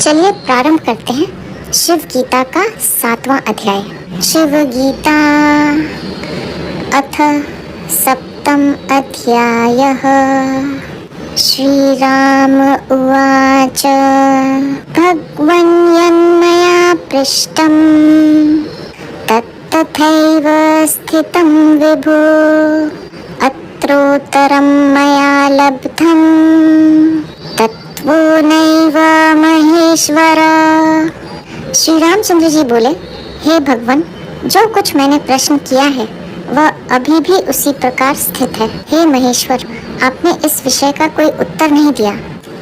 चलिए प्रारंभ करते हैं शिव गीता का 7वां अध्याय। शिव गीता अथ सप्तम अध्यायः। श्री राम उवाच भगवन् यन्मया पृष्टं तत्तथैव स्थितं विभो अत्रोत्तरं मया लब्धं तत्त्वो नैव महेश्वर। श्री रामचंद्र जी बोले, हे भगवान, जो कुछ मैंने प्रश्न किया है वह अभी भी उसी प्रकार स्थित है। हे महेश्वर, आपने इस विषय का कोई उत्तर नहीं दिया।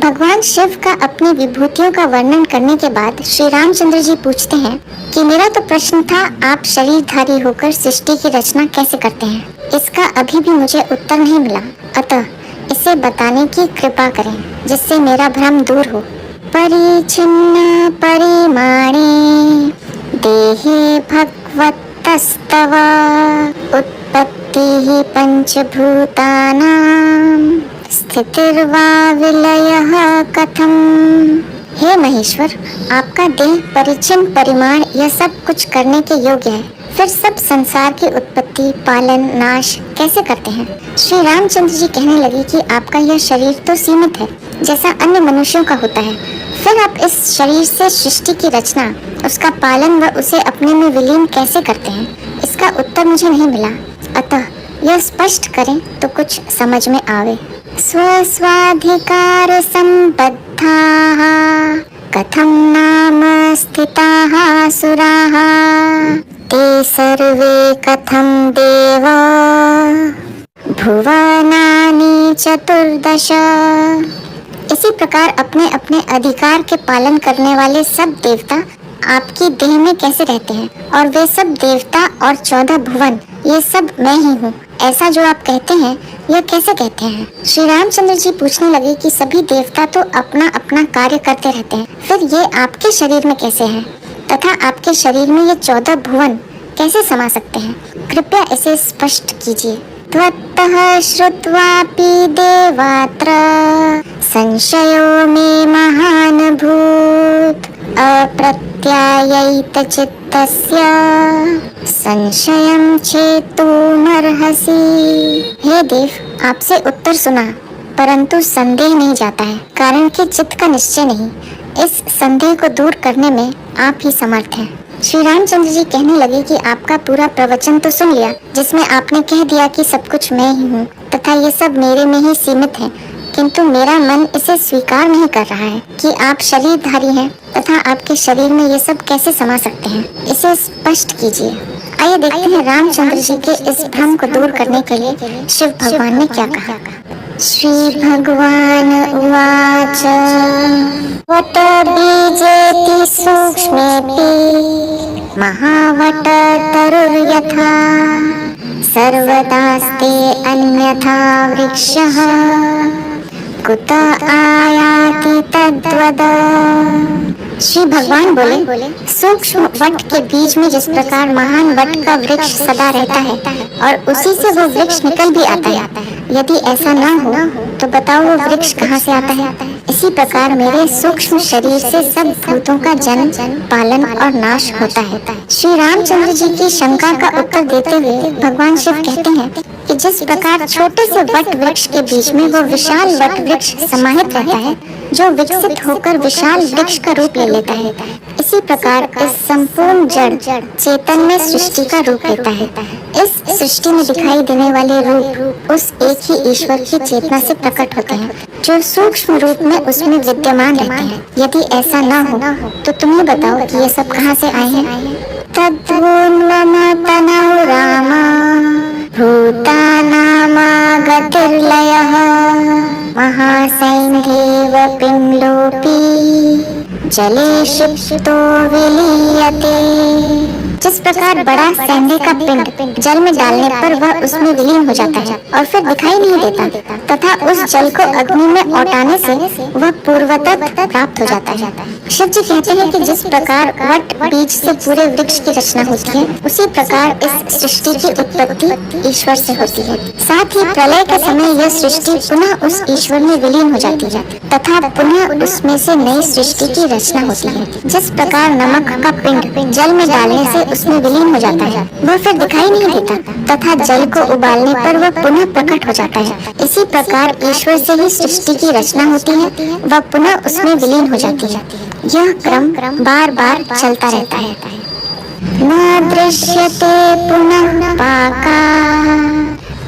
भगवान शिव का अपनी विभूतियों का वर्णन करने के बाद श्री रामचंद्र जी पूछते हैं कि मेरा तो प्रश्न था, आप शरीरधारी होकर सृष्टि की रचना कैसे करते हैं? इसका अभी भी मुझे उत्तर नहीं मिला, अतः इसे बताने की कृपा करें जिससे मेरा भ्रम दूर हो। परिचिन्न परिमाणे देहे भगवतस्तव उत्पत्तिः पंचभूतानां स्थितिर्वा विलयः कथम। हे महेश्वर, आपका देह परिचिन्न परिमाण यह सब कुछ करने के योग्य है, फिर सब संसार की उत्पत्ति पालन नाश कैसे करते हैं? श्री रामचंद्र जी कहने लगे कि आपका यह शरीर तो सीमित है जैसा अन्य मनुष्यों का होता है, फिर आप इस शरीर से सृष्टि की रचना, उसका पालन व उसे अपने में विलीन कैसे करते हैं? इसका उत्तर मुझे नहीं मिला, अतः यह स्पष्ट करें तो कुछ समझ में आवे। स्वस्वाधिकार संबद्धाः कथं नाम स्थिताः असुराः ते सर्वे कथं देव भुवनानि चतुर्दश। इसी प्रकार अपने अपने अधिकार के पालन करने वाले सब देवता आपकी देह में कैसे रहते हैं, और वे सब देवता और 14 भुवन ये सब मैं ही हूँ, ऐसा जो आप कहते हैं यह कैसे कहते हैं? श्री रामचंद्र जी पूछने लगे कि सभी देवता तो अपना अपना कार्य करते रहते हैं, फिर ये आपके शरीर में कैसे हैं, तथा आपके शरीर में ये 14 भुवन कैसे समा सकते हैं? कृपया इसे स्पष्ट कीजिए। त्वत्तः श्रुत्वापि देवात्र संशयो मे महान् भूत् अप्रत्यायैत चित्तस्य संशयं छेतुमर्हसि। हे देव, आपसे उत्तर सुना परंतु संदेह नहीं जाता है, कारण कि चित्त का निश्चय नहीं। इस संदेह को दूर करने में आप ही समर्थ हैं। श्री रामचंद्र जी कहने लगे कि आपका पूरा प्रवचन तो सुन लिया, जिसमें आपने कह दिया कि सब कुछ मैं ही हूँ तथा ये सब मेरे में ही सीमित है, किंतु मेरा मन इसे स्वीकार नहीं कर रहा है कि आप शरीरधारी हैं तथा आपके शरीर में ये सब कैसे समा सकते हैं। इसे स्पष्ट कीजिए। आइए देखते हैं रामचंद्र जी के इस भ्रम को दूर करने के लिए शिव भगवान ने क्या कहा। श्री भगवान उवाच वट बीजेति सूक्ष्मेऽपि महावट तरुर्यथा सर्वदास्ते अन्यथा वृक्षः कुत आयाति तद्वद। श्री भगवान बोले, सूक्ष्म वट के बीज में जिस प्रकार महान वट का वृक्ष सदा रहता है और उसी से वो वृक्ष निकल भी आता है, यदि ऐसा न हो तो बताओ वो वृक्ष कहाँ से आता है? इसी प्रकार मेरे सूक्ष्म शरीर से सब भूतों का जन्म पालन और नाश होता है। श्री रामचंद्र जी की शंका का उत्तर देते हुए भगवान शिव कहते हैं कि जिस प्रकार छोटे से वट वृक्ष के बीच में वो विशाल वट वृक्ष समाहित रहता है जो विकसित होकर विशाल वृक्ष का रूप ले लेता है, इसी प्रकार इस संपूर्ण जड़ चेतन में सृष्टि का रूप लेता है। इस सृष्टि में दिखाई देने वाले रूप उस एक ही ईश्वर की चेतना से प्रकट होते हैं जो सूक्ष्म रूप में उसमें विद्यमान रहते हैं। यदि ऐसा न हो तो तुम्हें बताओ कि ये सब कहाँ से आए हैं? तद्वोन्वमतनौ राम भूतानामागतिर्लयः महासैन्धेव पिंलोपी जले क्षिप्तो विलीयते। जिस प्रकार बड़ा सैंडे का पिंड जल में डालने पर वह उसमें विलीन हो जाता है और फिर दिखाई नहीं देता, तथा उस जल को अग्नि में औटाने से वह पूर्वतः प्राप्त हो जाता है। शिव जी कहते हैं कि जिस प्रकार वट बीज से पूरे वृक्ष की रचना होती है, उसी प्रकार इस सृष्टि की उत्पत्ति ईश्वर से होती है। साथ ही प्रलय के समय यह सृष्टि पुनः उस ईश्वर में विलीन हो जाती है तथा पुनः उसमें से नई सृष्टि की रचना होती है। जिस प्रकार नमक का पिंड जल में डालने से उसमें विलीन हो जाता है, वह फिर दिखाई नहीं देता, तथा जल को उबालने पर वह पुनः प्रकट हो जाता है, इसी प्रकार ईश्वर से ही सृष्टि की रचना होती है, वह पुनः उसमें विलीन हो जाती है। यह क्रम बार बार चलता रहता है। न दृश्यते पुनः पाका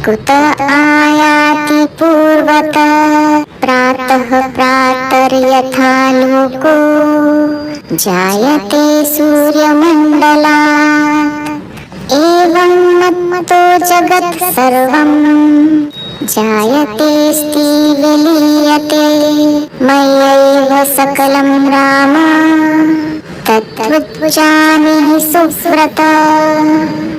कुत आयाति पूर्वतः प्रातः प्रातर्यथा लोको जायते सूर्यमण्डलात् एवं मत्तो जगत् सर्वं जायतेऽस्ति विलीयते मय्यैव सकलं राम तद्विज्ञानिः सुव्रत।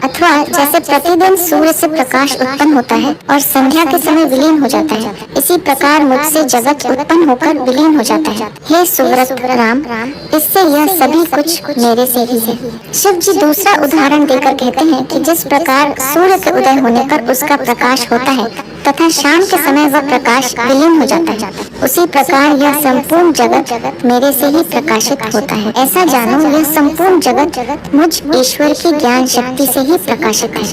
अथवा जैसे प्रतिदिन सूर्य से प्रकाश उत्पन्न होता है और संध्या के समय विलीन हो जाता है, इसी प्रकार मुझसे जगत उत्पन्न होकर विलीन हो जाता है। हे सुव्रत राम, इससे यह सभी कुछ मेरे से ही है। शिव जी दूसरा उदाहरण देकर कहते हैं कि जिस प्रकार सूर्य के उदय होने पर उसका प्रकाश होता है तथा शाम के समय वह प्रकाश विलीन हो जाता है, उसी प्रकार यह संपूर्ण जगत मेरे से ही प्रकाशित होता है। ऐसा जानो, यह संपूर्ण जगत मुझ ईश्वर की ज्ञान शक्ति से ही प्रकाशित है।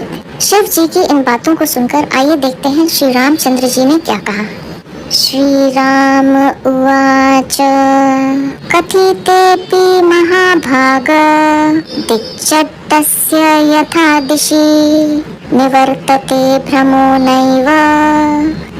शिव जी की इन बातों को सुनकर आइए देखते हैं श्री रामचंद्र जी ने क्या कहा। श्री राम उवाच कथितेऽपि महाभाग दिक्चट्टस्य यथा दिशि निवर्तते भ्रमो नैव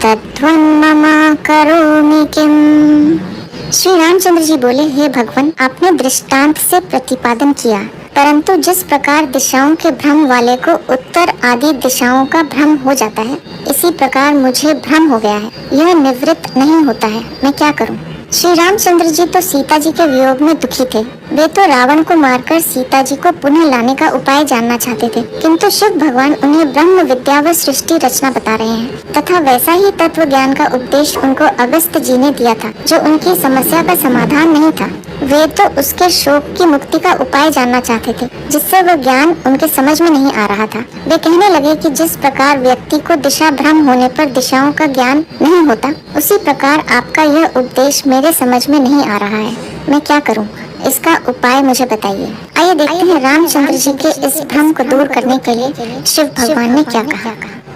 तद्वन्मम करोमि किम्। श्री रामचंद्र जी बोले, हे भगवान, आपने दृष्टांत से प्रतिपादन किया, परंतु जिस प्रकार दिशाओं के भ्रम वाले को उत्तर आदि दिशाओं का भ्रम हो जाता है, इसी प्रकार मुझे भ्रम हो गया है, यह निवृत्त नहीं होता है, मैं क्या करूं। श्री रामचंद्र जी तो सीता जी के वियोग में दुखी थे। वे तो रावण को मारकर सीता जी को पुनः लाने का उपाय जानना चाहते थे, किंतु शिव भगवान उन्हें ब्रह्म विद्या व सृष्टि रचना बता रहे हैं तथा वैसा ही तत्व ज्ञान का उपदेश उनको अगस्त जी ने दिया था, जो उनकी समस्या का समाधान नहीं था। वे तो उसके शोक की मुक्ति का उपाय जानना चाहते थे, जिससे वह ज्ञान उनके समझ में नहीं आ रहा था। वे कहने लगे कि जिस प्रकार व्यक्ति को दिशा भ्रम होने पर दिशाओं का ज्ञान नहीं होता, उसी प्रकार आपका यह उपदेश मेरे समझ में नहीं आ रहा है, मैं क्या करूं, इसका उपाय मुझे बताइए। आइए देखते हैं रामचंद्र जी के इस भ्रम को दूर करने के लिए शिव भगवान ने क्या कहा।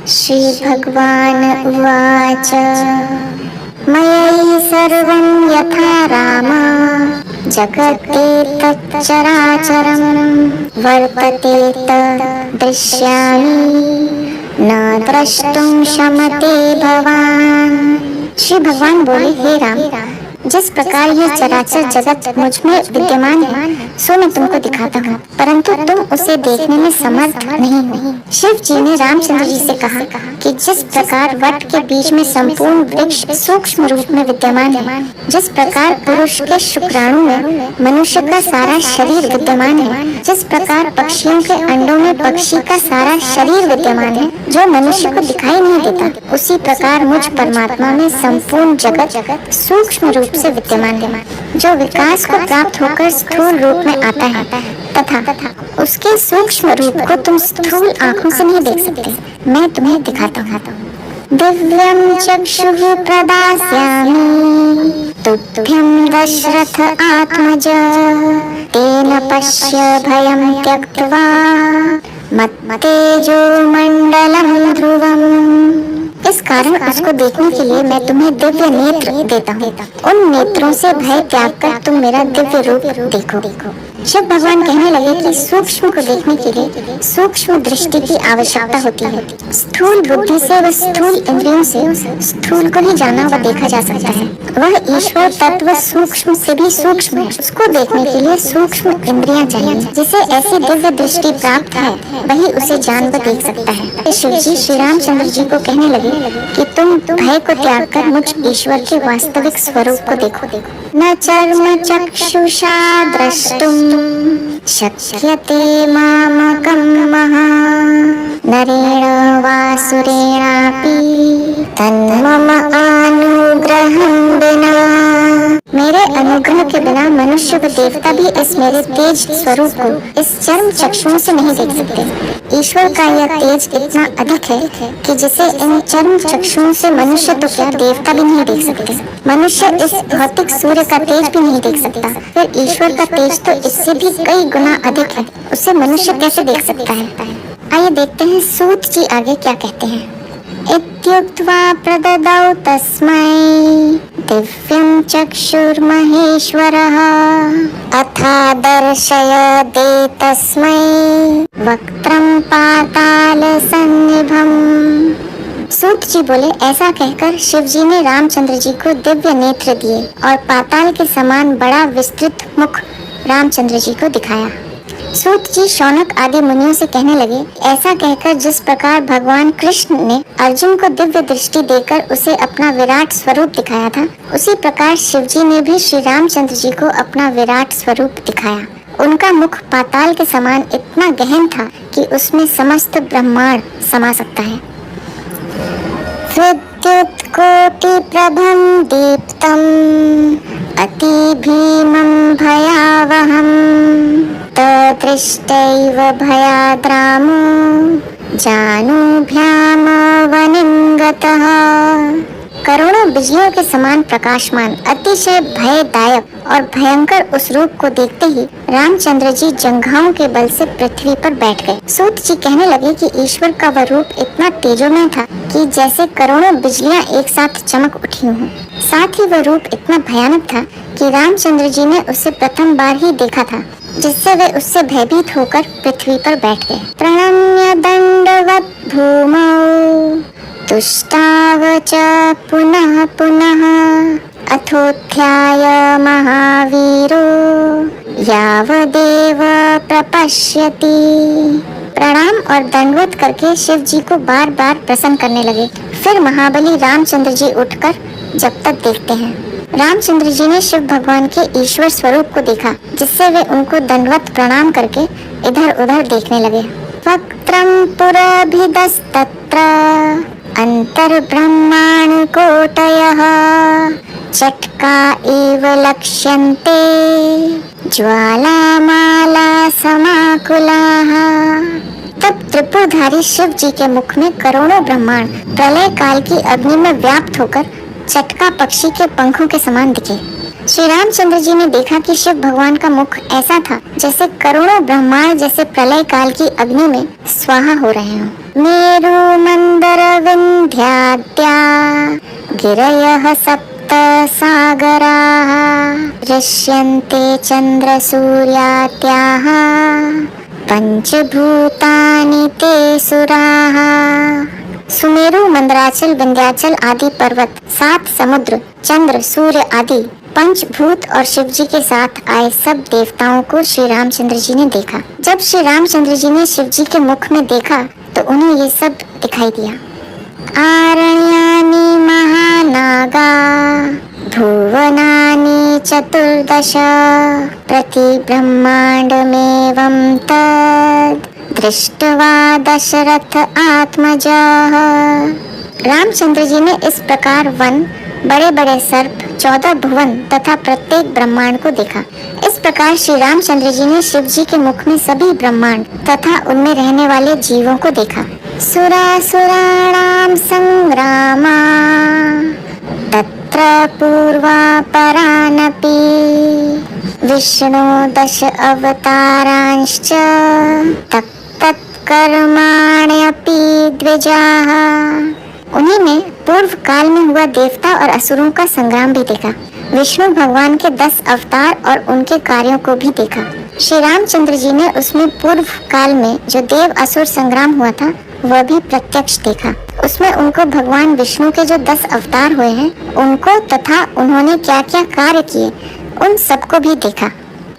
श्री भगवान उवाच मयि सर्वं यथा राम जगते तच्चराचरं वर्तते तद्दृश्यामि न द्रष्टुं शमते भवान्। श्री भगवान बोले, हे राम, जिस प्रकार यह चराचर जगत मुझ में विद्यमान है, सो मैं तुमको दिखाता हूँ, परंतु तुम उसे देखने में समर्थ नहीं हो। शिव जी ने रामचंद्र जी से कहा कि जिस प्रकार वट के बीज में संपूर्ण वृक्ष सूक्ष्म रूप में विद्यमान है, जिस प्रकार पुरुष के शुक्राणु में मनुष्य का सारा शरीर विद्यमान है, जिस प्रकार पक्षियों के अंडों में पक्षी का सारा शरीर विद्यमान है, जो मनुष्य को दिखाई नहीं देता, उसी प्रकार मुझ परमात्मा में संपूर्ण जगत सूक्ष्म रूप से विद्यमान है, जो विकास को प्राप्त होकर स्थूल रूप में आता है तथा उसके सूक्ष्म रूप को तुम स्थूल आँखों से नहीं देख सकते, मैं तुम्हें दिखाता हूँ। दिव्यं चक्षुः प्रदास्यामि तुभ्यं दशरथ आत्मज तेन पश्य भयं त्यक्त्वा मत्तेजो मंडलम ध्रुवम्। इस कारण उसको देखने के लिए मैं तुम्हें दिव्य नेत्र देता हूँ, उन नेत्रों से भय त्याग कर तुम मेरा दिव्य रूप देखो। शिव भगवान कहने लगे कि सूक्ष्म को देखने के लिए सूक्ष्म दृष्टि की आवश्यकता होती है। स्थूल बुद्धि से व स्थूल इंद्रियों से स्थूल को ही जाना व देखा जा सकता है। वह ईश्वर तत्व सूक्ष्म से भी सूक्ष्म है, उसको देखने के लिए सूक्ष्म इंद्रियां चाहिए। जिसे ऐसी दिव्य दृष्टि प्राप्त है, वही उसे जान व देख सकता है। शिव जी श्री रामचंद्र जी को कहने लगे कि तुम भय को त्याग कर मुझ ईश्वर के वास्तविक स्वरूप को देखो। न चर्म चक्षुषा द्रष्टुम शक्यते मामकं महा नरेण वासुरेणापि तन्मम अनुग्रहं विना। मेरे अनुग्रह के बिना मनुष्य व देवता भी इस मेरे तेज स्वरूप को इस चर्म चक्षुओं से नहीं देख सकते। ईश्वर का यह तेज इतना अधिक है कि जिसे इन चर्म चक्षुओं से मनुष्य तो क्या देवता भी नहीं देख सकते। मनुष्य इस भौतिक सूर्य का तेज भी नहीं देख सकता, फिर ईश्वर का तेज तो इससे भी कई गुना अधिक है, उसे मनुष्य कैसे देख सकता है। आइए देखते हैं सूत जी आगे क्या कहते हैं। इत्युक्त्वा प्रददौ तस्मै दिव्यं चक्षुर्महेश्वरः अथा दर्शयदे तस्मै वक्त्रं पातालसन्निभम्। सूत जी बोले, ऐसा कहकर शिव जी ने रामचंद्र जी को दिव्य नेत्र दिए और पाताल के समान बड़ा विस्तृत मुख रामचंद्र जी को दिखाया। सूत जी शौनक आदि मुनियों से कहने लगे, ऐसा कहकर जिस प्रकार भगवान कृष्ण ने अर्जुन को दिव्य दृष्टि देकर उसे अपना विराट स्वरूप दिखाया था, उसी प्रकार शिव जी ने भी श्री रामचंद्र जी को अपना विराट स्वरूप दिखाया। उनका मुख पाताल के समान इतना गहन था कि उसमें समस्त ब्रह्मांड समा सकता है। विद्युत कोटि प्रभं दीप्तम् अति भीमं भयावहम् तदृष्टैव भयाद्रामो जानूभ्यामवनिं गतः। करोड़ों बिजलियों के समान प्रकाशमान अतिशय भयदायक और भयंकर उस रूप को देखते ही रामचंद्र जी जंघाओं के बल से पृथ्वी पर बैठ गए। सूत जी कहने लगे कि ईश्वर का वह रूप इतना तेजोमय था कि जैसे करोड़ों बिजलियां एक साथ चमक उठी हों। साथ ही वह रूप इतना भयानक था कि रामचंद्र जी ने उसे प्रथम बार ही देखा था, जिससे वे उससे भयभीत होकर पृथ्वी पर बैठ गए। प्रणम्य दंडवत भूमौ तुष्टाव च पुनः पुनः अथोत्थाय महावीरो यावदेव प्रपश्यति। प्रणाम और दंडवत करके शिव जी को बार बार प्रसन्न करने लगे। फिर महाबली रामचंद्र जी उठकर जब तक देखते हैं। रामचंद्र जी ने शिव भगवान के ईश्वर स्वरूप को देखा, जिससे वे उनको दंडवत प्रणाम करके इधर उधर देखने लगे। वक्त्रं पुरभिदस्तत्र अंतर्ब्रह्माण्ड कोटयः चटका इव लक्ष्यन्ते ज्वालामाला समाकुलाः। तब त्रिपुरधारी शिव जी के मुख में करोड़ों ब्रह्मांड प्रलय काल की अग्नि में व्याप्त होकर चटका पक्षी के पंखों के समान दिखे। श्री रामचंद्र जी ने देखा कि शिव भगवान का मुख ऐसा था जैसे करोड़ों ब्रह्मांड जैसे प्रलय काल की अग्नि में स्वाहा हो रहे हों। मेरु मंदर विंध्याद्या गिरयः सप्त सागराः दृश्यन्ते चंद्र सूर्याद्याः पंचभूतानि ते सुराः। सुमेरु, मंदराचल, विंध्याचल आदि पर्वत, 7 समुद्र, चंद्र, सूर्य आदि पंचभूत और शिव जी के साथ आए सब देवताओं को श्री रामचंद्र जी ने देखा। जब श्री रामचंद्र जी ने शिव जी के मुख में देखा तो उन्हें ये सब दिखाई दिया। आरण्यानि महानागा भुवनानि चतुर्दश प्रति ब्रह्मांडमेवं तद दृष्ट्वा दशरथ आत्मजः। रामचंद्र जी ने इस प्रकार वन, बड़े बड़े सर्प, 14 भुवन तथा प्रत्येक ब्रह्मांड को देखा। इस प्रकार श्री रामचंद्र जी ने शिव जी के मुख में सभी ब्रह्मांड तथा उनमें रहने वाले जीवों को देखा। सुरासुराणां संग्रामा तत्र पूर्वापरानपि विष्णु 10 अवतारांश्च तत्कर्माण्यपि द्विजाः। उन्हीं में पूर्व काल में हुआ देवता और असुरों का संग्राम भी देखा। विष्णु भगवान के 10 अवतार और उनके कार्यों को भी देखा। श्री रामचंद्र जी ने उसमें पूर्व काल में जो देव असुर संग्राम हुआ था वह भी प्रत्यक्ष देखा। उसमें उनको भगवान विष्णु के जो 10 अवतार हुए हैं उनको तथा उन्होंने क्या क्या कार्य किए उन सबको भी देखा।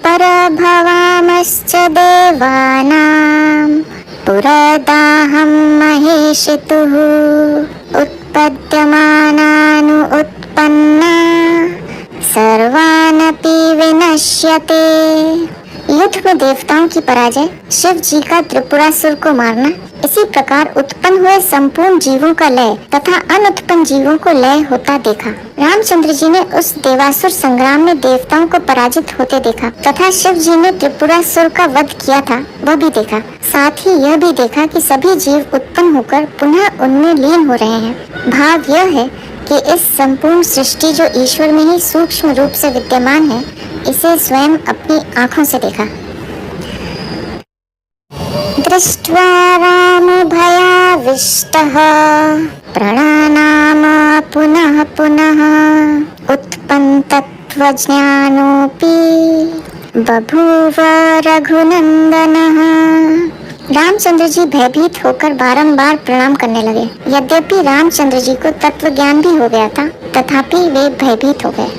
परभवामश्च देवानां पुरदाहं महेशितुः उत्पद्यमानानु उत्पन्ना सर्वानपि विनश्यते युद्ध में देवताओं की पराजय, शिव जी का त्रिपुरासुर को मारना, इसी प्रकार उत्पन्न हुए संपूर्ण जीवों का लय तथा अनुत्पन्न जीवों को लय होता देखा। रामचंद्र जी ने उस देवासुर संग्राम में देवताओं को पराजित होते देखा तथा शिव जी ने त्रिपुरासुर का वध किया था वह भी देखा। साथ ही यह भी देखा कि सभी जीव उत्पन्न होकर पुनः उनमें लीन हो रहे हैं। भाव यह है कि इस संपूर्ण सृष्टि जो ईश्वर में ही सूक्ष्म रूप से विद्यमान है, इसे स्वयं अपनी आँखों से देखा। दृष्ट्वा रामो भयाविष्टः प्रणनाम पुनः पुनः उत्पन्न तत्त्वज्ञानोऽपि बभूव रघुनंदनः। रामचंद्र जी भयभीत होकर बारंबार प्रणाम करने लगे। यद्यपि रामचंद्र जी को तत्व ज्ञान भी हो गया था, तथापि वे भयभीत हो गए।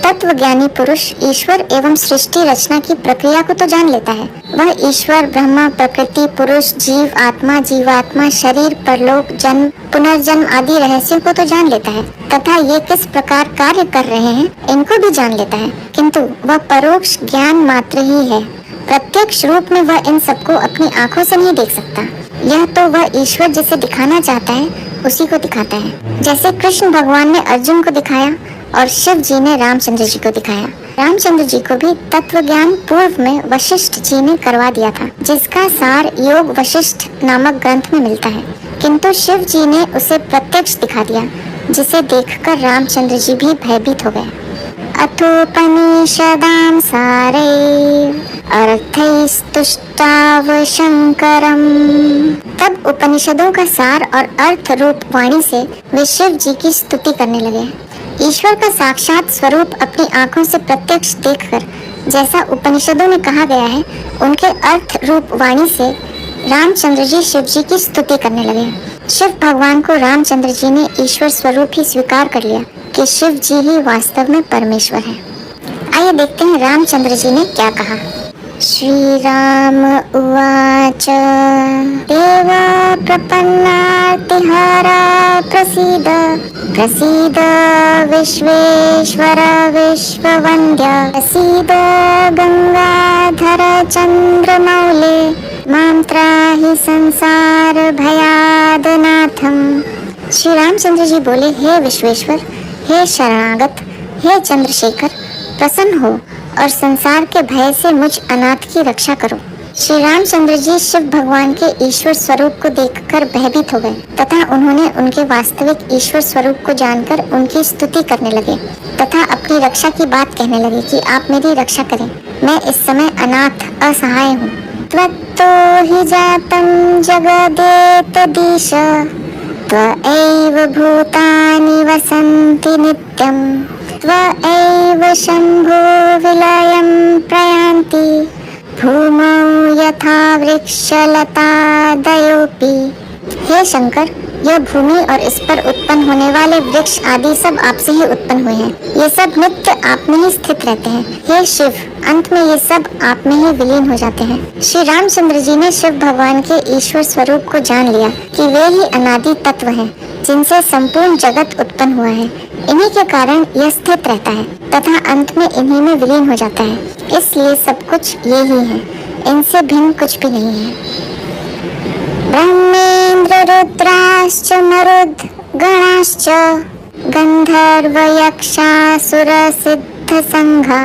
तत्व ज्ञानी पुरुष ईश्वर एवं सृष्टि रचना की प्रक्रिया को तो जान लेता है। वह ईश्वर, ब्रह्मा, प्रकृति, पुरुष, जीव, आत्मा, जीवात्मा, शरीर, परलोक, जन्म, पुनर्जन्म आदि रहस्यों को तो जान लेता है तथा ये किस प्रकार कार्य कर रहे हैं इनको भी जान लेता है, किंतु वह परोक्ष ज्ञान मात्र ही है। प्रत्यक्ष रूप में वह इन सबको अपनी आंखों से नहीं देख सकता। यह तो वह ईश्वर जिसे दिखाना चाहता है उसी को दिखाता है। जैसे कृष्ण भगवान ने अर्जुन को दिखाया और शिव जी ने रामचंद्र जी को दिखाया। रामचंद्र जी को भी तत्व ज्ञान पूर्व में वशिष्ठ जी ने करवा दिया था, जिसका सार योग वशिष्ठ नामक ग्रंथ में मिलता है, किंतु शिव जी ने उसे प्रत्यक्ष दिखा दिया, जिसे देखकर रामचंद्र जी भी भयभीत हो गए। अथोपनिषदां सारे अर्थैस्तुष्टाव शंकरम। तब उपनिषदों का सार और अर्थ रूप वाणी से वे शिव जी की स्तुति करने लगे। ईश्वर का साक्षात स्वरूप अपनी आंखों से प्रत्यक्ष देखकर, जैसा उपनिषदों में कहा गया है, उनके अर्थ रूप वाणी से रामचंद्र जी शिव जी की स्तुति करने लगे। शिव भगवान को रामचंद्र जी ने ईश्वर स्वरूप ही स्वीकार कर लिया कि शिव जी ही वास्तव में परमेश्वर है। आइए देखते हैं रामचंद्र जी ने क्या कहा। श्री राम उवाच देवा प्रपन्नार्तिहारा प्रसीद प्रसीद विश्वेश्वर विश्ववन्द्य प्रसीद गंगाधर चंद्रमौले मां त्राहि संसार भयादनाथम। श्री रामचंद्र जी बोले, हे विश्वेश्वर, हे शरणागत, हे चंद्रशेखर, प्रसन्न हो और संसार के भय से मुझ अनाथ की रक्षा करो। श्री रामचंद्र जी शिव भगवान के ईश्वर स्वरूप को देखकर भयभीत हो गए तथा उन्होंने उनके वास्तविक ईश्वर स्वरूप को जानकर उनकी स्तुति करने लगे तथा अपनी रक्षा की बात कहने लगे कि आप मेरी रक्षा करें, मैं इस समय अनाथ असहाय हूँ। त्वत्तो हि जातं जगदेतदीश त्वएव भूतानि वसन्ति नित्यं त्वएव शम्भो विलयं प्रयान्ति भूमौ यथा वृक्षलतादयोऽपि। हे शंकर, यह भूमि और इस पर उत्पन्न होने वाले वृक्ष आदि सब आपसे ही उत्पन्न हुए हैं। ये सब नित्य आप में ही स्थित रहते हैं। हे शिव, अंत में ये सब आप में ही विलीन हो जाते हैं। श्री रामचंद्र जी ने शिव भगवान के ईश्वर स्वरूप को जान लिया कि वे ही अनादि तत्व हैं, जिनसे संपूर्ण जगत उत्पन्न हुआ है। इन्हीं के कारण यह स्थित रहता है तथा अंत में इन्हीं में विलीन हो जाता है। इसलिए सब कुछ ये ही है, इनसे भिन्न कुछ भी नहीं है। ब्रह्मेन्द्र रुद्राश्च मरुद् गणाश्च गंधर्व यक्षासुर सिद्ध संघा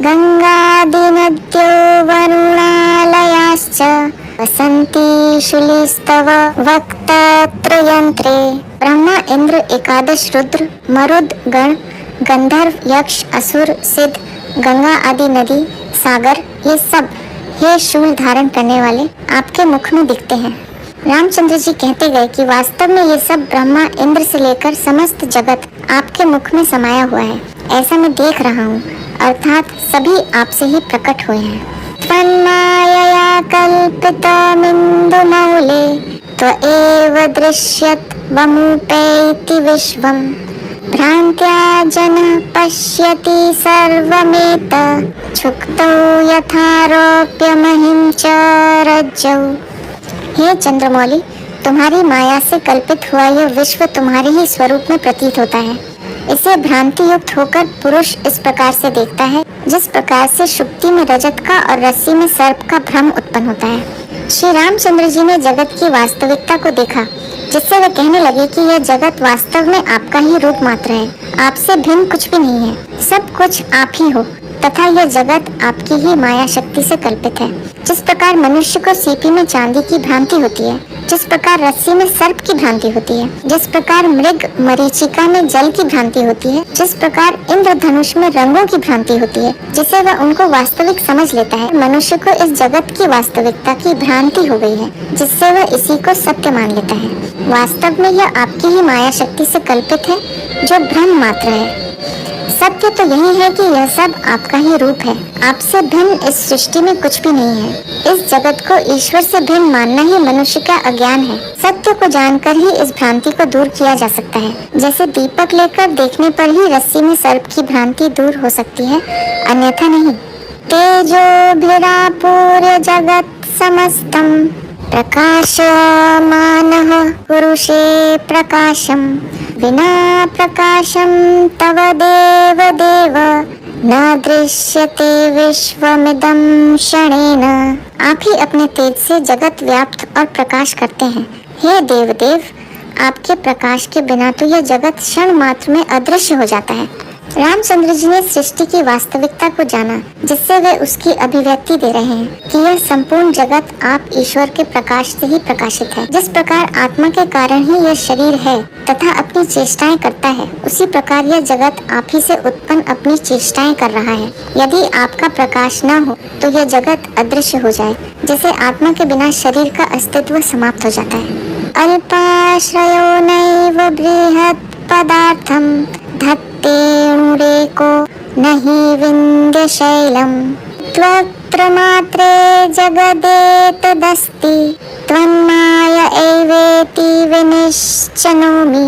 गंगादिनद्यो वरुणालयाश्च वसन्ति शुलिस्तव वक्तत्रयंत्रे। ब्रह्मा, इंद्र, एकादश रुद्र, मरुद गण, गंधर्व, यक्ष, असुर, सिद्ध, गंगा आदि नदी, सागर, ये सब हे शूल धारण करने वाले आपके मुख में दिखते हैं। रामचंद्र जी कहते गए कि वास्तव में ये सब ब्रह्मा, इंद्र से लेकर समस्त जगत आपके मुख में समाया हुआ है। ऐसा मैं देख रहा हूँ, अर्थात सभी आपसे ही प्रकट हुए हैं। तन्मायया कल्पितमिन्दुमौले त्वएव दृश्यत्वमुपैति विश्वम् भ्रान्त्या जनः पश्यति सर्वमेतत् क्षुक्तौ यथारोप्यमहिं च रज्जौ। हे चंद्रमौली, तुम्हारी माया से कल्पित हुआ यह विश्व तुम्हारे ही स्वरूप में प्रतीत होता है। इसे भ्रांति युक्त होकर पुरुष इस प्रकार से देखता है जिस प्रकार से शुक्ति में रजत का और रस्सी में सर्प का भ्रम उत्पन्न होता है। श्री रामचंद्र जी ने जगत की वास्तविकता को देखा, जिससे वे कहने लगे कि यह जगत वास्तव में आपका ही रूप मात्र है, आपसे भिन्न कुछ भी नहीं है, सब कुछ आप ही हो तथा यह जगत आपकी ही माया शक्ति से कल्पित है। जिस प्रकार मनुष्य को सीपी में चांदी की भ्रांति होती है, जिस प्रकार रस्सी में सर्प की भ्रांति होती है, जिस प्रकार मृग मरीचिका में जल की भ्रांति होती है, जिस प्रकार इंद्रधनुष में रंगों की भ्रांति होती है, जिसे वह उनको वास्तविक समझ लेता है, मनुष्य को इस जगत की वास्तविकता की भ्रांति हो गई है, जिससे वह इसी को सत्य मान लेता है। वास्तव में यह आपकी ही माया शक्ति से कल्पित है, जो भ्रम मात्र है। सत्य तो यही है कि यह सब आपका ही रूप है, आपसे भिन्न इस सृष्टि में कुछ भी नहीं है। इस जगत को ईश्वर से भिन्न मानना ही मनुष्य का अज्ञान है। सत्य को जानकर ही इस भ्रांति को दूर किया जा सकता है। जैसे दीपक लेकर देखने पर ही रस्सी में सर्प की भ्रांति दूर हो सकती है, अन्यथा नहीं। तेजोभिरापूर्य जगत समस्तम प्रकाशमानः पुरुषे प्रकाशम विना प्रकाशम तव देव देव न दृश्यते विश्वमिदं क्षणेन। आप ही अपने तेज से जगत व्याप्त और प्रकाश करते हैं। हे देव देव, आपके प्रकाश के बिना तो यह जगत क्षण मात्र में अदृश्य हो जाता है। रामचंद्र जी ने सृष्टि की वास्तविकता को जाना, जिससे वे उसकी अभिव्यक्ति दे रहे हैं कि यह संपूर्ण जगत आप ईश्वर के प्रकाश से ही प्रकाशित है। जिस प्रकार आत्मा के कारण ही यह शरीर है तथा अपनी चेष्टाएं करता है, उसी प्रकार यह जगत आप ही से उत्पन्न अपनी चेष्टाएं कर रहा है। यदि आपका प्रकाश न हो तो यह जगत अदृश्य हो जाए, जैसे आत्मा के बिना शरीर का अस्तित्व समाप्त हो जाता है। अल्पाश्रयो नैव बृहत् पदार्थम धत्तेणुरेको नहि विन्द्य शैलम त्वक्त्रमात्रे जगदेतदस्ति त्वन्माया एवेति विनिश्चनोमि।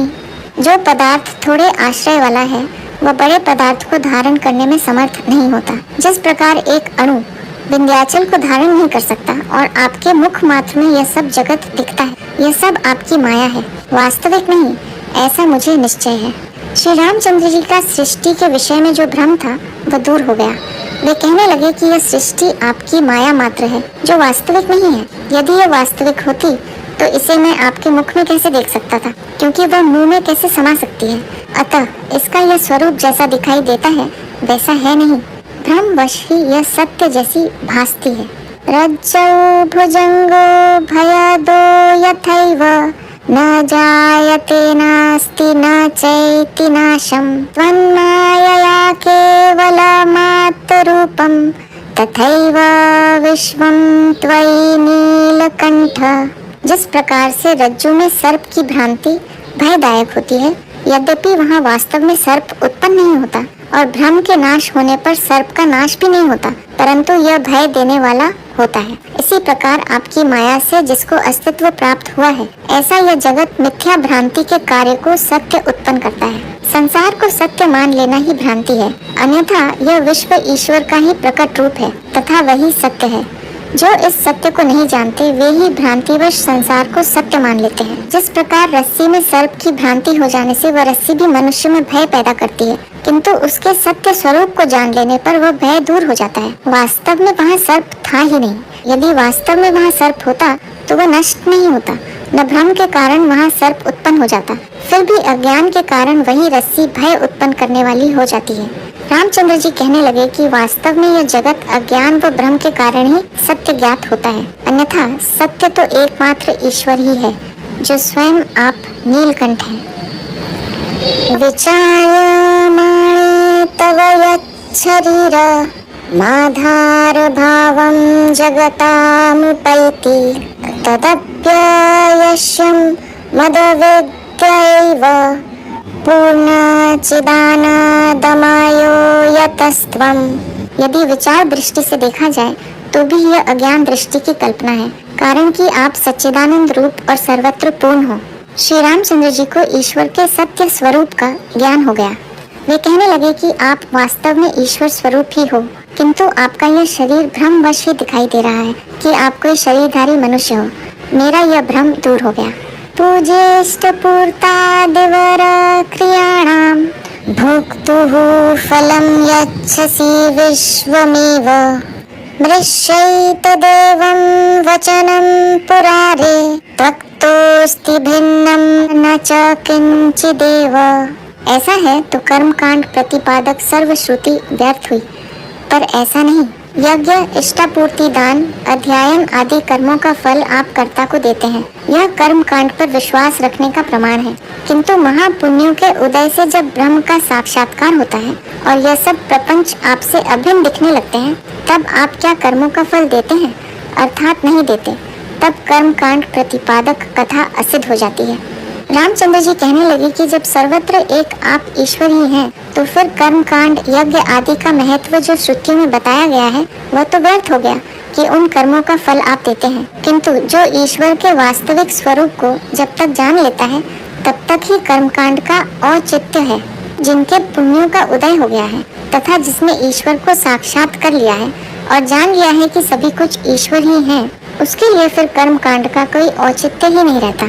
जो पदार्थ थोड़े आश्रय वाला है, वह बड़े पदार्थ को धारण करने में समर्थ नहीं होता। जिस प्रकार एक अणु विंध्याचल को धारण नहीं कर सकता और आपके मुख मात्र में यह सब जगत दिखता है, यह सब आपकी माया है, वास्तविक नहीं, ऐसा मुझे निश्चय है। श्री रामचंद्र जी का सृष्टि के विषय में जो भ्रम था वह दूर हो गया। वे कहने लगे कि यह सृष्टि आपकी माया मात्र है, जो वास्तविक नहीं है। यदि यह वास्तविक होती तो इसे मैं आपके मुख में कैसे देख सकता था, क्योंकि वह मुंह में कैसे समा सकती है। अतः इसका यह स्वरूप जैसा दिखाई देता है वैसा है नहीं, भ्रमवश ही यह सत्य जैसी भासती है। रज्जौ भुजंगो भयदो यथैव न जायते नास्ति न चैति नाशम त्वन्मायया केवलमात्ररूपं तथैव विश्वं त्वयि नीलकंठ। जिस प्रकार से रज्जु में सर्प की भ्रांति भयदायक होती है, यद्यपि वहाँ वास्तव में सर्प उत्पन्न नहीं होता और भ्रम के नाश होने पर सर्प का नाश भी नहीं होता, परंतु यह भय देने वाला होता है। इसी प्रकार आपकी माया से जिसको अस्तित्व प्राप्त हुआ है, ऐसा यह जगत मिथ्या भ्रांति के कार्य को सत्य उत्पन्न करता है। संसार को सत्य मान लेना ही भ्रांति है, अन्यथा यह विश्व ईश्वर का ही प्रकट रूप है तथा वही सत्य है। जो इस सत्य को नहीं जानते वे ही भ्रांतिवश संसार को सत्य मान लेते हैं। जिस प्रकार रस्सी में सर्प की भ्रांति हो जाने से वह रस्सी भी मनुष्य में भय पैदा करती है, किंतु उसके सत्य स्वरूप को जान लेने पर वह भय दूर हो जाता है। वास्तव में वहाँ सर्प था ही नहीं। यदि वास्तव में वहाँ सर्प होता तो वह नष्ट नहीं होता, न भ्रम के कारण वहाँ सर्प उत्पन्न हो जाता। फिर भी अज्ञान के कारण वही रस्सी भय उत्पन्न करने वाली हो जाती है। रामचंद्र जी कहने लगे कि वास्तव में यह जगत अज्ञान व भ्रम के कारण ही सत्य ज्ञात होता है, अन्यथा सत्य तो एकमात्र ईश्वर ही है, जो स्वयं आप नीलकंठ हैं। विचार्यमाणे तव यच्छरीर माधार भावं जगतामुपैति तदप्ययश्यं मदविद्यैव पूर्णचिदानन्दमयो यतस्त्वं। यदि विचार दृष्टि से देखा जाए तो भी यह अज्ञान दृष्टि की कल्पना है, कारण कि आप सच्चिदानंद रूप और सर्वत्र पूर्ण हो। श्री रामचंद्र जी को ईश्वर के सत्य स्वरूप का ज्ञान हो गया। वे कहने लगे कि आप वास्तव में ईश्वर स्वरूप ही हो, किंतु आपका यह शरीर भ्रमवश ही दिखाई दे रहा है कि आप कोई शरीरधारी मनुष्य हो। मेरा यह भ्रम दूर हो गया। पूजेष्ट पूर्ता दिवर क्रियाणाम भोक्तुः फलं यच्छसि विश्वमेव मृष्यैतदेवं वचनं पुरारे त्यक्तोऽस्ति भिन्नं न च किंचिदेव। ऐसा है तो कर्म कांड प्रतिपादक सर्वश्रुति व्यर्थ हुई, पर ऐसा नहीं। यज्ञ, इष्टापूर्ति, दान, अध्ययन आदि कर्मों का फल आप कर्ता को देते हैं। यह कर्म कांड पर विश्वास रखने का प्रमाण है। किंतु महापुण्यों के उदय से जब ब्रह्म का साक्षात्कार होता है और यह सब प्रपंच आपसे अभिन्न दिखने लगते हैं, तब आप क्या कर्मों का फल देते हैं? अर्थात नहीं देते। तब कर्म कांड प्रतिपादक कथा असिद्ध हो जाती है। रामचंद्र जी कहने लगे कि जब सर्वत्र एक आप ईश्वर ही हैं, तो फिर कर्म कांड, यज्ञ आदि का महत्व जो श्रुतियों में बताया गया है वह तो व्यर्थ हो गया कि उन कर्मों का फल आप देते हैं। किंतु जो ईश्वर के वास्तविक स्वरूप को जब तक जान लेता है, तब तक ही कर्म कांड का औचित्य है। जिनके पुण्यों का उदय हो गया है तथा जिसने ईश्वर को साक्षात कर लिया है और जान लिया है कि सभी कुछ ईश्वर ही है, उसके लिए फिर कर्म कांड का कोई औचित्य ही नहीं रहता,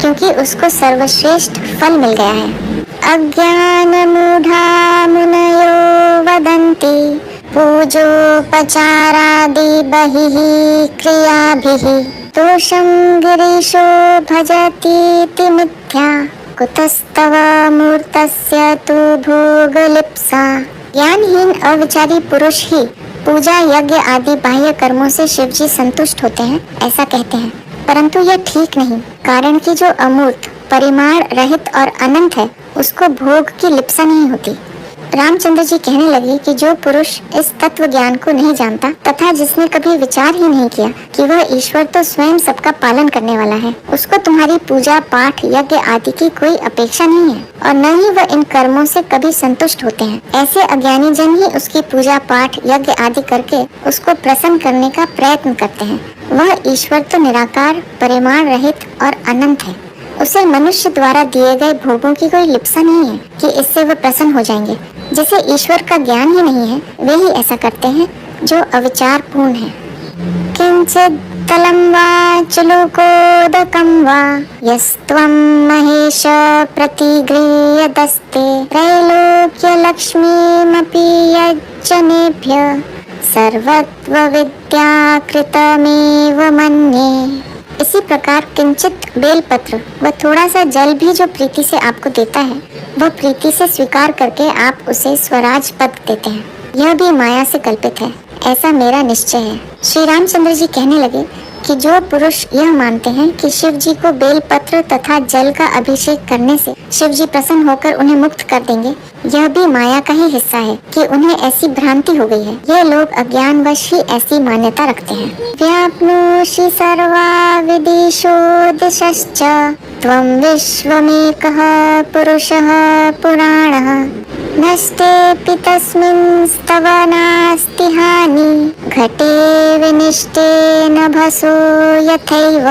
क्योंकि उसको सर्वश्रेष्ठ फल मिल गया है। अज्ञान मूढ़ा मुनयो वदन्ति पूजोपचारादि बहिः क्रियाभिः दोषं गिरीशो भजतीति मिथ्या कुतस्तव मूर्तस्य तु भोगलिप्सा। ज्ञानहीन अविचारी पुरुष ही पूजा, यज्ञ आदि बाह्य कर्मों से शिव जी संतुष्ट होते हैं, ऐसा कहते हैं। परंतु यह ठीक नहीं, कारण कि जो अमूर्त, परिमाण रहित और अनंत है, उसको भोग की लिप्सा नहीं होती। रामचंद्र जी कहने लगे कि जो पुरुष इस तत्व ज्ञान को नहीं जानता तथा जिसने कभी विचार ही नहीं किया कि वह ईश्वर तो स्वयं सबका पालन करने वाला है, उसको तुम्हारी पूजा, पाठ, यज्ञ आदि की कोई अपेक्षा नहीं है और न ही वह इन कर्मों से कभी संतुष्ट होते हैं। ऐसे अज्ञानी जन ही उसकी पूजा, पाठ, यज्ञ आदि करके उसको प्रसन्न करने का प्रयत्न करते हैं। वह ईश्वर तो निराकार, परिमाण रहित और अनंत है। उसे मनुष्य द्वारा दिए गए भोगों की कोई लिप्सा नहीं है कि इससे वह प्रसन्न हो जाएंगे। जिसे ईश्वर का ज्ञान ही नहीं है, वे ही ऐसा करते हैं जो अविचार पूर्ण है। किंचित् तलं वा चुलुकोदकं वा यस्त्वं महेश प्रतिगृह्यदस्ते त्रैलोक्य लक्ष्मीमपि यज्जनेभ्य सर्वत्व विद्याकृतमेव मन्ये। इसी प्रकार किंचित बेलपत्र व थोड़ा सा जल भी जो प्रीति से आपको देता है, वह प्रीति से स्वीकार करके आप उसे स्वराज पद देते हैं। यह भी माया से कल्पित है, ऐसा मेरा निश्चय है। श्री रामचंद्र जी कहने लगे कि जो पुरुष यह मानते हैं कि शिव जी को बेलपत्र तथा जल का अभिषेक करने से शिव जी प्रसन्न होकर उन्हें मुक्त कर देंगे, यह भी माया का ही हिस्सा है कि उन्हें ऐसी भ्रांति हो गई है। ये लोग अज्ञानवश ही ऐसी मान्यता रखते हैं। व्याप्नोषि सर्वा विदिशो दिशश्च त्वं विश्वमेकः पुरुषः पुराणः नष्टेऽपि तस्मिंस्तव नास्ति हानि घटे विनिष्टे नभसो यथैव।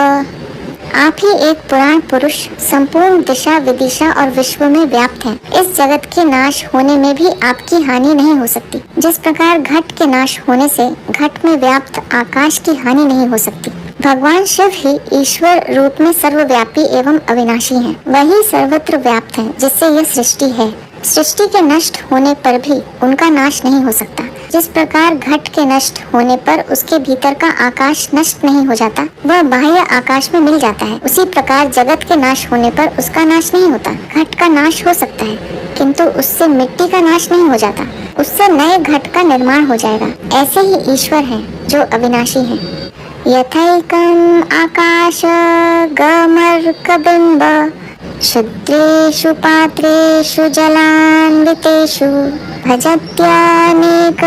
आप ही एक पुराण पुरुष संपूर्ण दिशा, विदिशा और विश्व में व्याप्त हैं। इस जगत के नाश होने में भी आपकी हानि नहीं हो सकती। जिस प्रकार घट के नाश होने से घट में व्याप्त आकाश की हानि नहीं हो सकती। भगवान शिव ही ईश्वर रूप में सर्वव्यापी एवं अविनाशी हैं। वही सर्वत्र व्याप्त हैं, जिससे यह सृष्टि है। सृष्टि के नष्ट होने पर भी उनका नाश नहीं हो सकता। जिस प्रकार घट के नष्ट होने पर उसके भीतर का आकाश नष्ट नहीं हो जाता, वह बाह्य आकाश में मिल जाता है, उसी प्रकार जगत के नाश होने पर उसका नाश नहीं होता। घट का नाश हो सकता है, किंतु उससे मिट्टी का नाश नहीं हो जाता, उससे नए घट का निर्माण हो जाएगा। ऐसे ही ईश्वर हैं जो अविनाशी हैं। यथैकम् आकाश गमर्कबिम्ब क्षुद्रेषु पात्रेषु जलान्वितेषु भजत्यानेक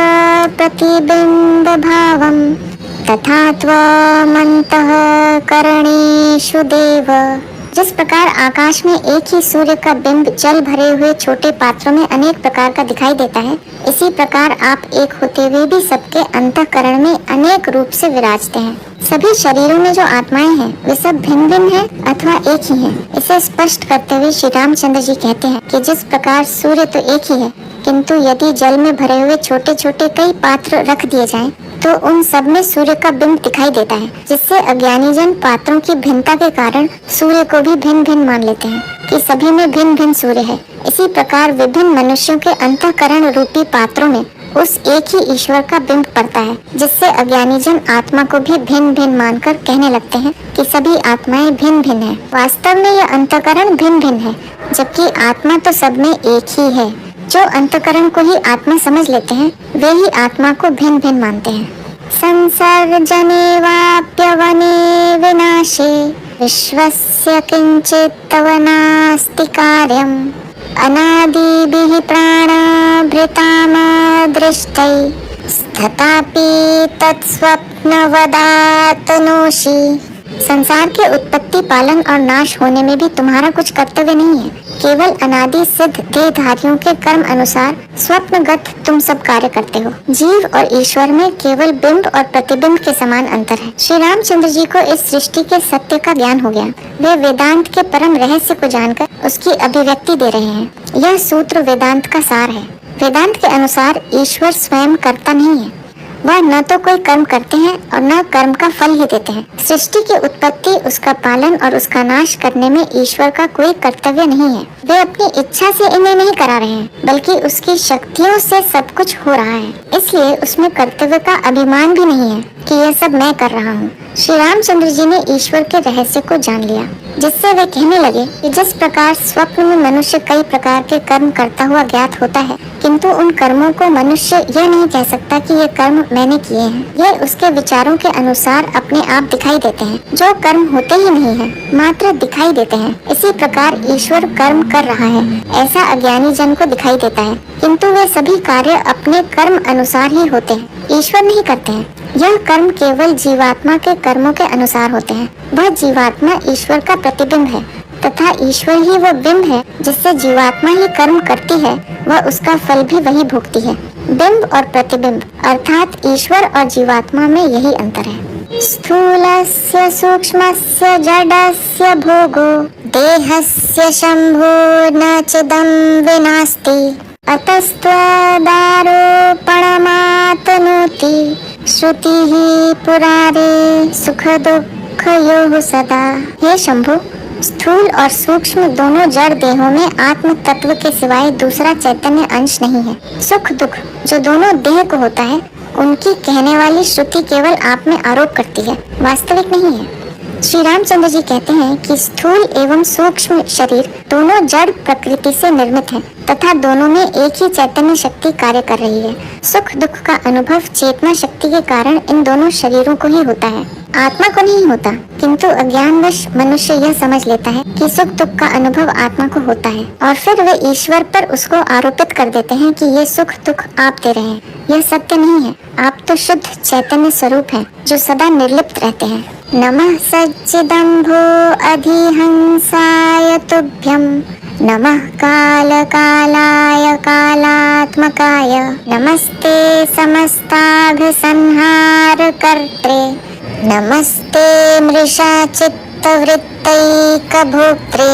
प्रतिबिम्ब भावं तथा त्वमन्तः करणेषु देव। जिस प्रकार आकाश में एक ही सूर्य का बिंब जल भरे हुए छोटे पात्रों में अनेक प्रकार का दिखाई देता है, इसी प्रकार आप एक होते हुए भी सबके अंतःकरण में अनेक रूप से विराजते हैं। सभी शरीरों में जो आत्माएं हैं, वे सब भिन्न भिन्न हैं अथवा एक ही हैं। इसे स्पष्ट करते हुए श्री रामचंद्र जी कहते हैं कि जिस प्रकार सूर्य तो एक ही है, किंतु यदि जल में भरे हुए छोटे छोटे कई पात्र रख दिए जाएं, तो उन सब में सूर्य का बिंब दिखाई देता है, जिससे अज्ञानी जन पात्रों की भिन्नता के कारण सूर्य को भी भिन्न भिन्न मान लेते हैं। कि सभी में भिन्न भिन्न सूर्य है, इसी प्रकार विभिन्न मनुष्यों के अंतःकरण रूपी पात्रों में उस एक ही ईश्वर का बिंब पड़ता है, जिससे अज्ञानी जन आत्मा को भी भिन्न भिन्न मानकर कहने लगते हैं कि सभी आत्माएं भिन्न भिन्न हैं। वास्तव में यह अंतःकरण भिन्न भिन्न है, जबकि आत्मा तो सब में एक ही है। जो अंतःकरण को ही आत्मा समझ लेते हैं, वे ही आत्मा को भिन्न भिन्न मानते हैं। संसर्जने वाप्यवने विनाशे विश्वस्य किंचित् तव नास्ति कार्यम् अनादिभिः प्राणाभृतामदृष्टै तथापि तत्स्वप्नवदातनोषि। संसार के उत्पत्ति, पालन और नाश होने में भी तुम्हारा कुछ कर्तव्य नहीं है। केवल अनादि सिद्ध देहधारियों के कर्म अनुसार स्वप्नगत तुम सब कार्य करते हो। जीव और ईश्वर में केवल बिंब और प्रतिबिंब के समान अंतर है। श्री रामचंद्र जी को इस सृष्टि के सत्य का ज्ञान हो गया। वे वेदांत के परम रहस्य को जानकर उसकी अभिव्यक्ति दे रहे हैं। यह सूत्र वेदांत का सार है। वेदांत के अनुसार ईश्वर स्वयं कर्ता नहीं है। वह न तो कोई कर्म करते हैं और न कर्म का फल ही देते हैं। सृष्टि की उत्पत्ति, उसका पालन और उसका नाश करने में ईश्वर का कोई कर्तव्य नहीं है। वे अपनी इच्छा से इन्हें नहीं करा रहे हैं, बल्कि उसकी शक्तियों से सब कुछ हो रहा है। इसलिए उसमें कर्तव्य का अभिमान भी नहीं है कि यह सब मैं कर रहा हूँ। श्री रामचंद्र जी ने ईश्वर के रहस्य को जान लिया, जिससे वे कहने लगे कि जिस प्रकार स्वप्न में मनुष्य कई प्रकार के कर्म करता हुआ ज्ञात होता है, किंतु उन कर्मों को मनुष्य यह नहीं कह सकता कि ये कर्म मैंने किए हैं। ये उसके विचारों के अनुसार अपने आप दिखाई देते हैं, जो कर्म होते ही नहीं है, मात्र दिखाई देते हैं। इसी प्रकार ईश्वर कर्म कर रहा है, ऐसा अज्ञानी जन को दिखाई देता है, किंतु वे सभी कार्य अपने कर्म अनुसार ही होते हैं, ईश्वर नहीं करते हैं। यह कर्म केवल जीवात्मा के कर्मों के अनुसार होते हैं। वह जीवात्मा ईश्वर का प्रतिबिंब है तथा ईश्वर ही वो बिंब है जिससे जीवात्मा ही कर्म करती है, वह उसका फल भी वही भोगती है। बिंब और प्रतिबिंब अर्थात ईश्वर और जीवात्मा में यही अंतर है। स्थूलस्य सूक्ष्मस्य जडस्य भोगो देहस्य शंभो न चिदं विनास्ति अतस्त्वदारोपणमातनोति श्रुतिः पुरारे सुख दुःख योः सदा। हे शंभु, स्थूल और सूक्ष्म दोनों जड़ देहों में आत्म तत्व के सिवाय दूसरा चैतन्य अंश नहीं है। सुख दुख जो दोनों देह को होता है, उनकी कहने वाली श्रुति केवल आप में आरोप करती है, वास्तविक नहीं है। श्री रामचंद्र जी कहते हैं कि स्थूल एवं सूक्ष्म शरीर दोनों जड़ प्रकृति से निर्मित हैं तथा दोनों में एक ही चैतन्य शक्ति कार्य कर रही है। सुख दुख का अनुभव चेतना शक्ति के कारण इन दोनों शरीरों को ही होता है, आत्मा को नहीं होता। किंतु अज्ञानवश मनुष्य यह समझ लेता है कि सुख दुख का अनुभव आत्मा को होता है और फिर वे ईश्वर पर उसको आरोपित कर देते हैं कि ये सुख दुख आप दे रहे हैं। यह सत्य नहीं है। आप तो शुद्ध चैतन्य स्वरूप हैं, जो सदा निर्लिप्त रहते हैं। नमः सच्चिदम्भो अधिहंसाय तुभ्यं नमः कालकालाय कालात्मकाय नमस्ते समस्ताभिसंहारकर्त्रे नमस्ते मृषा चित्तवृत्तैकभोक्त्रे।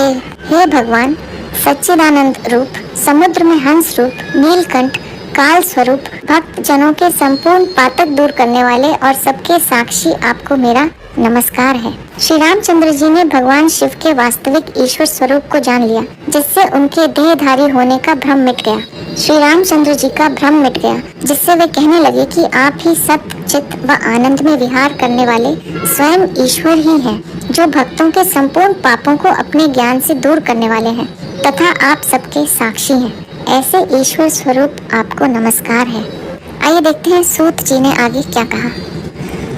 हे भगवान, सच्चिदानंद रूप, समुद्र में हंस रूप, नीलकंठ, काल स्वरूप, भक्त जनों के संपूर्ण पातक दूर करने वाले और सबके साक्षी आपको मेरा नमस्कार है। श्री रामचंद्र जी ने भगवान शिव के वास्तविक ईश्वर स्वरूप को जान लिया, जिससे उनके देहधारी होने का भ्रम मिट गया। श्री रामचंद्र जी का भ्रम मिट गया, जिससे वे कहने लगे कि आप ही सत्य, चित्त व आनंद में विहार करने वाले स्वयं ईश्वर ही हैं, जो भक्तों के संपूर्ण पापों को अपने ज्ञान से दूर करने वाले हैं तथा आप सबके साक्षी हैं। ऐसे ईश्वर स्वरूप आपको नमस्कार है। आइए देखते हैं सूत जी ने आगे क्या कहा।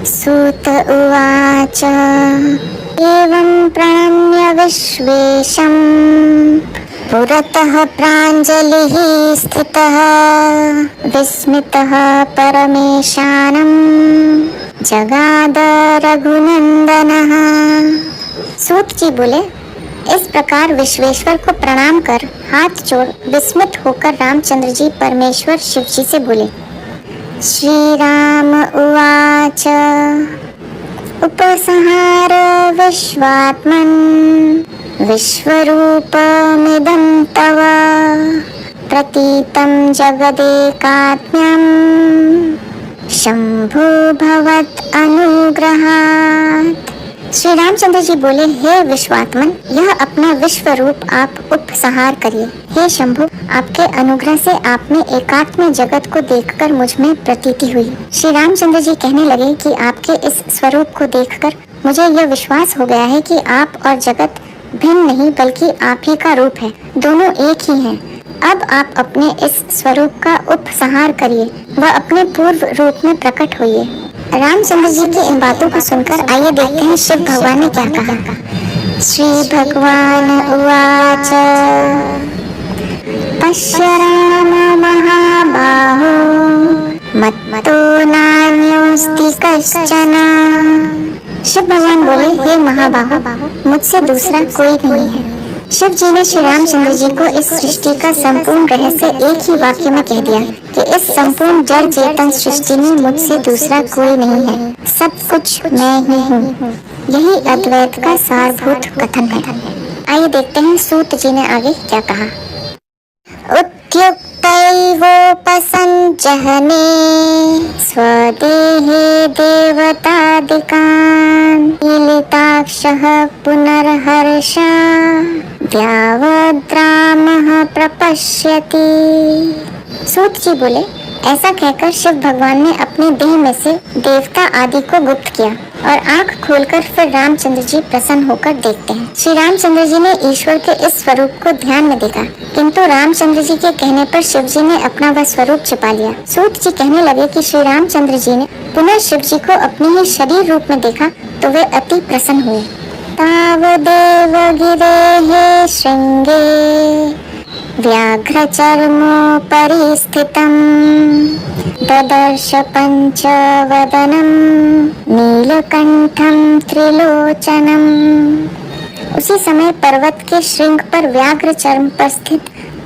सूत उवाच एवं प्रणम्य विश्वेशं पुरतः प्राञ्जलिः स्थितः विस्मितः परमेशानं जगाद रघुनंदनः। सूत जी बोले, इस प्रकार विश्वेश्वर को प्रणाम कर हाथ जोड़ विस्मित होकर रामचंद्र जी परमेश्वर शिव जी से बोले। श्री राम उवाच उपसंहार विश्वात्मन् विश्वरूपमिदं तव प्रतीतं जगदेकात्म्यं शंभो भवत् अनुग्रहात्। श्री रामचंद्र जी बोले, हे विश्वात्मन, यह अपना विश्व रूप आप उपसंहार करिए। हे शंभु, आपके अनुग्रह से आपने एकात्म जगत को देखकर मुझ में प्रतीति हुई। श्री रामचंद्र जी कहने लगे कि आपके इस स्वरूप को देखकर मुझे यह विश्वास हो गया है कि आप और जगत भिन्न नहीं बल्कि आप ही का रूप है, दोनों एक ही हैं। अब आप अपने इस स्वरूप का उपसंहार करिए व अपने पूर्व रूप में प्रकट होइए। रामचंद्र जी की इन बातों को सुनकर आइए देखते हैं शिव भगवान ने क्या कहा। श्री भगवान उवाच, पश्य राम महाबाहो मत्तो नान्योस्ति कश्चन। शिव भगवान बोले, हे महाबाहो, मुझसे दूसरा कोई नहीं है। शिव जी ने श्री रामचंद्र जी को इस सृष्टि का संपूर्ण रहस्य एक ही वाक्य में कह दिया कि इस संपूर्ण जड़ चेतन सृष्टि में मुझसे दूसरा कोई नहीं है, सब कुछ मैं ही हूँ। यही अद्वैत का सारभूत कथन है। आइए देखते हैं सूत जी ने आगे क्या कहा। उद्युक्तैवोपसञ्जहने स्वदेहे देवतादिकान् मीलिताक्षः पुनर्हर्षा द्यावद्रामः प्रपश्यति। सूत जी बोले, ऐसा कहकर शिव भगवान ने अपने देह में से देवता आदि को गुप्त किया और आंख खोलकर फिर रामचंद्र जी प्रसन्न होकर देखते हैं। श्री रामचंद्र जी ने ईश्वर के इस स्वरूप को ध्यान में देखा, किंतु रामचंद्र जी के कहने पर शिव जी ने अपना वह स्वरूप छिपा लिया। सूत जी कहने लगे कि श्री रामचंद्र जी ने पुनः शिव जी को अपने ही शरीर रूप में देखा तो वे अति प्रसन्न हुए। तावदेव गिरेः शृंगे व्याघ्रचर्मोपरि स्थितं ददर्श पंचवदनं नीलकंठं त्रिलोचनम्। उसी समय पर्वत के श्रृंग पर व्याघ्र चर्म पर स्थित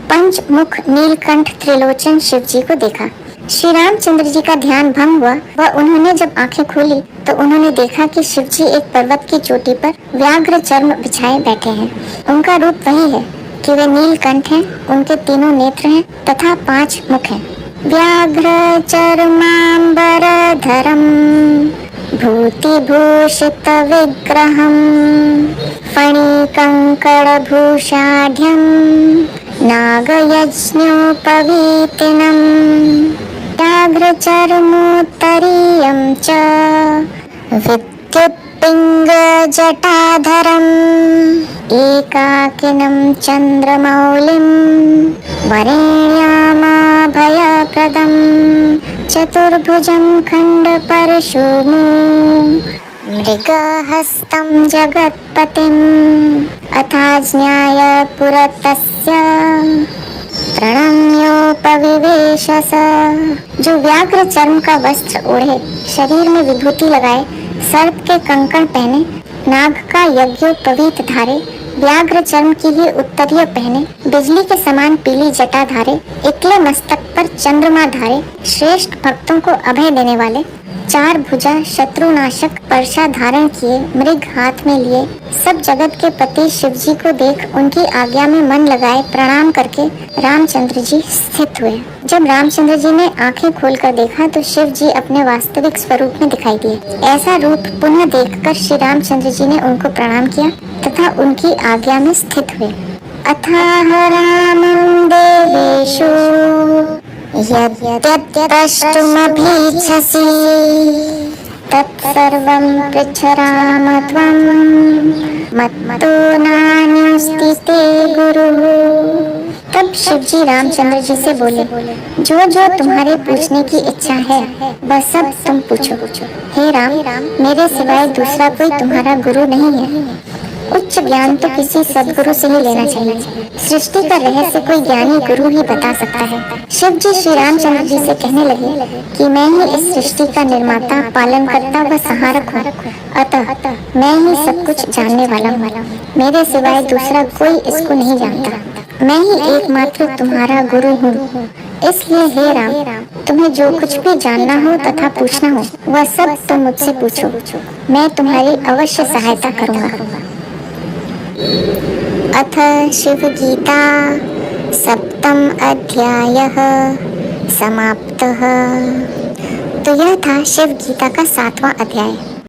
पंचमुख नीलकंठ त्रिलोचन शिव जी को देखा। श्री रामचंद्र जी का ध्यान भंग हुआ व उन्होंने जब आंखें खोली तो उन्होंने देखा कि शिव जी एक पर्वत की चोटी पर व्याघ्र चर्म बिछाए बैठे हैं। उनका रूप वही है कि वे नीलकंठ हैं, उनके तीनों नेत्र हैं तथा 5 मुख हैं। व्याघ्र चर्मांबरधरम् भूतिभूषित विग्रहम् फणिकंकणभूषाढ्यम् नागयज्ञोपवीतिनम् व्याघ्रचर्मोत्तरीयं च विद्युत्पिङ्गजटाधरम् एकाकिनं चन्द्रमौलिं वरेण्यामाभयप्रदं चतुर्भुजं खण्डपरशुं मृगहस्तं जगत्पतिम् अथाज्ञाय पुरतस्य प्रणम्योपविवेश स। जो व्याघ्र चर्म का वस्त्र ओढ़े, शरीर में विभूति लगाए, सर्प के कंकण पहने, नाग का यज्ञोपवीत धारे, व्याघ्र चर्म की ही उत्तरीय पहने, बिजली के समान पीली जटा धारे, एकले मस्तक पर चंद्रमा धारे, श्रेष्ठ भक्तों को अभय देने वाले, 4 भुजा शत्रुनाशक परशा धारण किए, मृग हाथ में लिए, सब जगत के पति शिव जी को देख उनकी आज्ञा में मन लगाए प्रणाम करके रामचंद्र जी स्थित हुए। जब रामचंद्र जी ने आंखें खोलकर देखा तो शिव जी अपने वास्तविक स्वरूप में दिखाई दिए। ऐसा रूप पुनः देखकर श्री रामचंद्र जी ने उनको प्रणाम किया तथा उनकी आज्ञा में स्थित हुए। अथाह रामं देवेषु यद्यद्द्रष्टुमभीच्छसि तत्सर्वं पृच्छ राम त्वं मत्तो नान्योस्ति ते गुरुः। तब शिव जी रामचंद्र जी से बोले, जो जो तुम्हारे पूछने की इच्छा है वह सब तुम पूछो। हे राम, मेरे सिवाय दूसरा कोई तुम्हारा गुरु नहीं है। उच्च ज्ञान तो किसी सद्गुरु से ही लेना चाहिए। सृष्टि का रहस्य कोई ज्ञानी गुरु ही बता सकता है। शिव जी श्री रामचंद्र जी से कहने लगे कि मैं ही इस सृष्टि का निर्माता, पालनकर्ता व संहारक हूँ, अतः मैं ही सब कुछ जानने वाला हूँ। मेरे सिवाय दूसरा कोई इसको नहीं जानता। मैं ही एकमात्र तुम्हारा गुरु हूँ। इसलिए हे राम, तुम्हें जो कुछ भी जानना हो तथा पूछना हो वह सब तुम मुझसे पूछो, मैं तुम्हारी अवश्य सहायता करूँगा। अथ शिव गीता 7वां अध्यायः समाप्तः। तो यह था शिव गीता का 7वां अध्याय।